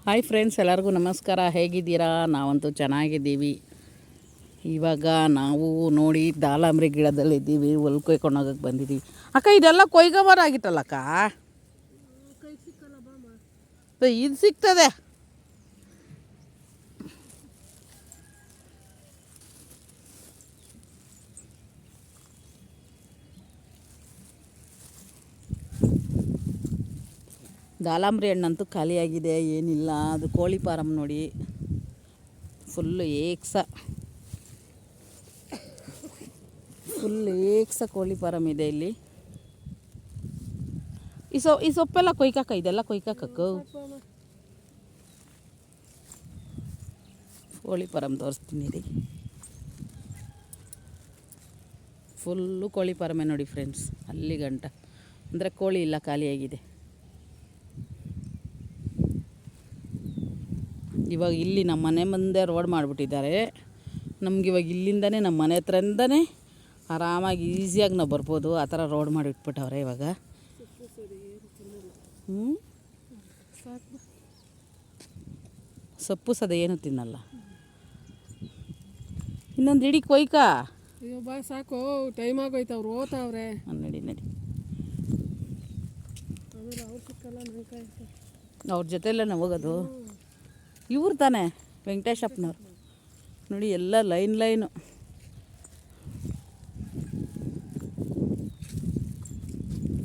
Hi friends, ಎಲ್ಲರಿಗೂ ನಮಸ್ಕಾರ. ಹೇಗಿದ್ದೀರಾ? ನಾವಂತೂ ಚೆನ್ನಾಗಿದ್ದೀವಿ. ಇವಾಗ ನಾವು ನೋಡಿ ದಾಳಂಬ್ರಿ ಗಿಡದಲ್ಲಿದ್ದೀವಿ. ಹೊಲ್ ಕೊಯ್ಕೊಂಡು ಹೋಗಕ್ಕೆ ಬಂದಿದ್ದೀವಿ. ಅಕ್ಕ, ಇದೆಲ್ಲ ಕೊಯ್ಕೊಬಾರಾಗಿತ್ತಲ್ಲಕ್ಕ. ಇದು ಸಿಗ್ತದೆ. ದಾಳಂಬ್ರಿ ಹಣ್ಣಂತೂ ಖಾಲಿಯಾಗಿದೆ, ಏನಿಲ್ಲ. ಅದು ಕೋಳಿ ಫಾರಮ್ ನೋಡಿ, ಫುಲ್ಲು ಏಕ್ಸ ಕೋಳಿ ಫಾರಮ್ ಇದೆ ಇಲ್ಲಿ. ಈ ಸೊಪ್ಪೆಲ್ಲ ಕೊಯ್ಕಕ್ಕ, ಇದೆಲ್ಲ ಕೊಯ್ಕಕ್ಕ. ಕೋಳಿ ಫಾರಮ್ ತೋರಿಸ್ತೀನಿ ರೀ. ಫುಲ್ಲು ಕೋಳಿ ಫಾರಮೇ ನೋಡಿ ಫ್ರೆಂಡ್ಸ್, ಅಲ್ಲಿ ಗಂಟ. ಅಂದರೆ ಕೋಳಿ ಇಲ್ಲ, ಖಾಲಿಯಾಗಿದೆ. ಇವಾಗ ಇಲ್ಲಿ ನಮ್ಮ ಮನೆ ಮುಂದೆ ರೋಡ್ ಮಾಡಿಬಿಟ್ಟಿದ್ದಾರೆ. ನಮ್ಗೆ ಇವಾಗ ಇಲ್ಲಿಂದನೇ ನಮ್ಮ ಮನೆ ಹತ್ರದಿಂದನೇ ಆರಾಮಾಗಿ ಈಸಿಯಾಗಿ ನಾವು ಬರ್ಬೋದು. ಆ ಥರ ರೋಡ್ ಮಾಡಿ ಇಟ್ಬಿಟ್ಟವ್ರೆ ಇವಾಗ. ಸೊಪ್ಪು ಸದ ಏನು ತಿನ್ನಲ್ಲ. ಇನ್ನೊಂದು ಇಡೀ ಕೊಯ್ಕ. ಅಯ್ಯೋ ಬಾ, ಸಾಕು, ಟೈಮ್ ಆಗೋಯ್ತು. ಅವ್ರು ಓದ್ತಾವ್ರೆ. ನಡಿ ಆಮೇಲೆ ಅವ್ರು ಸಿಕ್ಕಲ್ಲ, ಅವ್ರ ಜೊತೆಯಲ್ಲ ನಾವು ಹೋಗೋದು. ಇವ್ರು ತಾನೆ ವೆಂಕಟೇಶಪ್ಪನವ್ರು ನೋಡಿ, ಎಲ್ಲ ಲೈನು.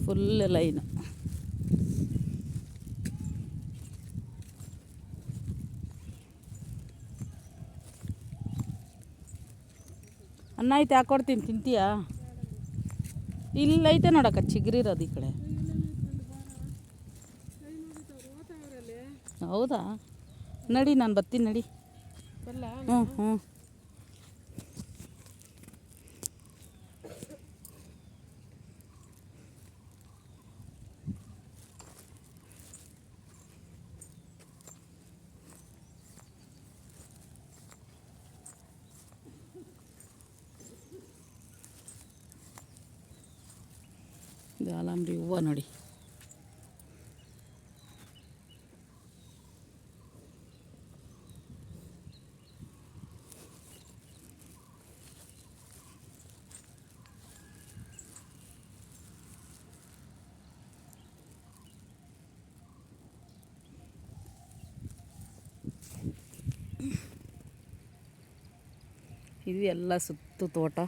Full line. ಅನ್ನ ಐತೆ, ಹಾಕ್ಕೊಡ್ತೀನಿ, ತಿಂತೀಯಾ? ಇಲ್ಲೈತೆ ನೋಡಕ್ಕ, ಚಿಗುರಿರೋದು ಈ ಕಡೆ. ಹೌದಾ? ನಡಿ, ನಾನು ಬರ್ತೀನಿ, ನಡಿ. ಹ್ಞೂ. ದಾಳಂಬ್ರಿ ಹೂವು ನೋಡಿ. ಇದು ಎಲ್ಲ ಸುತ್ತು ತೋಟ.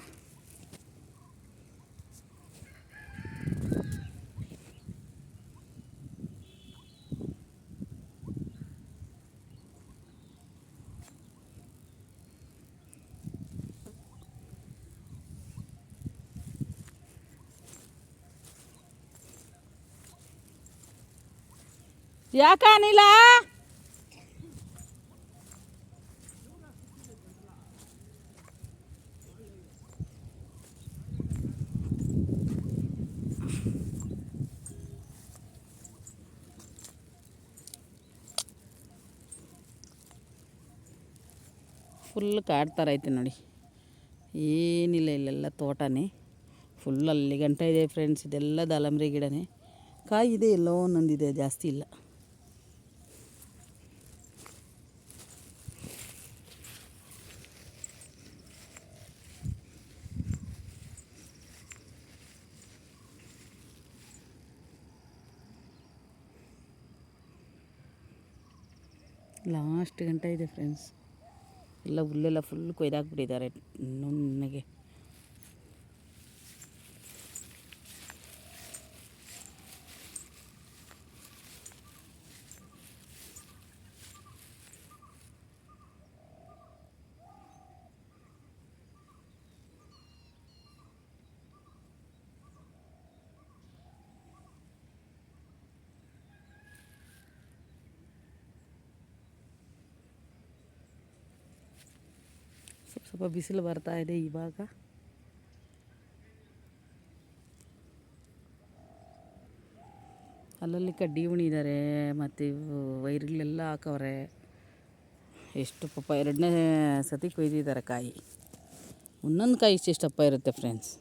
ಯಾಕ ಅನಿಲ? ಫುಲ್ ಕಾಡು ಥರ ಐತೆ ನೋಡಿ, ಏನಿಲ್ಲ. ಇಲ್ಲೆಲ್ಲ ತೋಟನೇ ಫುಲ್, ಅಲ್ಲಿ ಗಂಟ ಇದೆ ಫ್ರೆಂಡ್ಸ್. ಇದೆಲ್ಲ ದಾಳಂಬ್ರಿ ಗಿಡನೇ. ಕಾಯಿ ಇದೆ, ಎಲ್ಲೋ ಒಂದೊಂದಿದೆ, ಜಾಸ್ತಿ ಇಲ್ಲ. ಲಾಸ್ಟ್ ಗಂಟ ಇದೆ ಫ್ರೆಂಡ್ಸ್. ಎಲ್ಲ ಹುಲ್ಲೆಲ್ಲ ಫುಲ್ ಕೊಯ್ದಾಕ್ಬಿಟ್ಟಿದ್ದಾರೆ ನುಣ್ಣಗೆ. ಸ್ವಲ್ಪ ಬಿಸಿಲು ಬರ್ತಾ ಇದೆ ಇವಾಗ. ಅಲ್ಲಲ್ಲಿ ಕಡ್ಡಿ ಉಣಿದ್ದಾರೆ, ಮತ್ತು ವೈರ್ಗಳೆಲ್ಲ ಹಾಕವ್ರೆ. ಎಷ್ಟು ಪಾಪ, 2ನೇ ಸತಿ ಕೊಯ್ದಿದ್ದಾರೆ ಕಾಯಿ. ಒಂದೊಂದು ಕಾಯಿ ಇಷ್ಟಪ್ಪ ಇರುತ್ತೆ ಫ್ರೆಂಡ್ಸ್.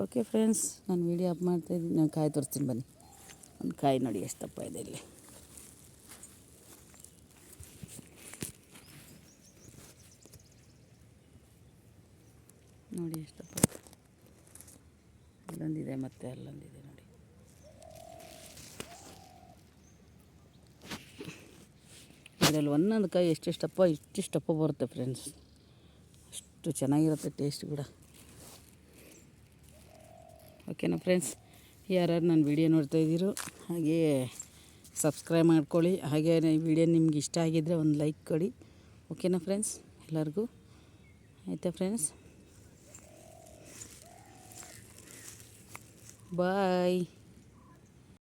ಓಕೆ ಫ್ರೆಂಡ್ಸ್, ನಾನು ವೀಡಿಯೋ ಅಪ್ ಮಾಡ್ತಾಯಿದ್ದೀನಿ. ನಾನು ಕಾಯಿ ತೋರಿಸ್ತೀನಿ ಬನ್ನಿ. ಒಂದು ಕಾಯಿ ನೋಡಿ ಎಷ್ಟು ದಪ್ಪ ಇದೆ ಇಲ್ಲಿ. ನೋಡಿ ಎಷ್ಟು ದಪ್ಪ ಇದೆ. ಅಲ್ಲೊಂದಿದೆ ಮತ್ತು ಅಲ್ಲೊಂದಿದೆ ನೋಡಿ. ಇದರಲ್ಲಿ ಒಂದೊಂದು ಕಾಯಿ ಎಷ್ಟೆಷ್ಟಪ್ಪ ಇಷ್ಟಿಷ್ಟಪ್ಪ ಬರುತ್ತೆ ಫ್ರೆಂಡ್ಸ್. ಅಷ್ಟು ಚೆನ್ನಾಗಿರುತ್ತೆ ಟೇಸ್ಟ್ ಕೂಡ. ಓಕೆನಾ ಫ್ರೆಂಡ್ಸ್, ಯಾರ್ಯಾರು ನನ್ನ ವೀಡಿಯೋ ನೋಡ್ತಾಯಿದ್ದೀರೋ ಹಾಗೇ ಸಬ್ಸ್ಕ್ರೈಬ್ ಮಾಡ್ಕೊಳ್ಳಿ. ಹಾಗೆ ಈ ವಿಡಿಯೋ ನಿಮ್ಗೆ ಇಷ್ಟ ಆಗಿದ್ದರೆ ಒಂದು ಲೈಕ್ ಕೊಡಿ. ಓಕೆನಾ ಫ್ರೆಂಡ್ಸ್, ಎಲ್ಲರಿಗೂ ಆಯಿತಾ ಫ್ರೆಂಡ್ಸ್, ಬಾಯ್.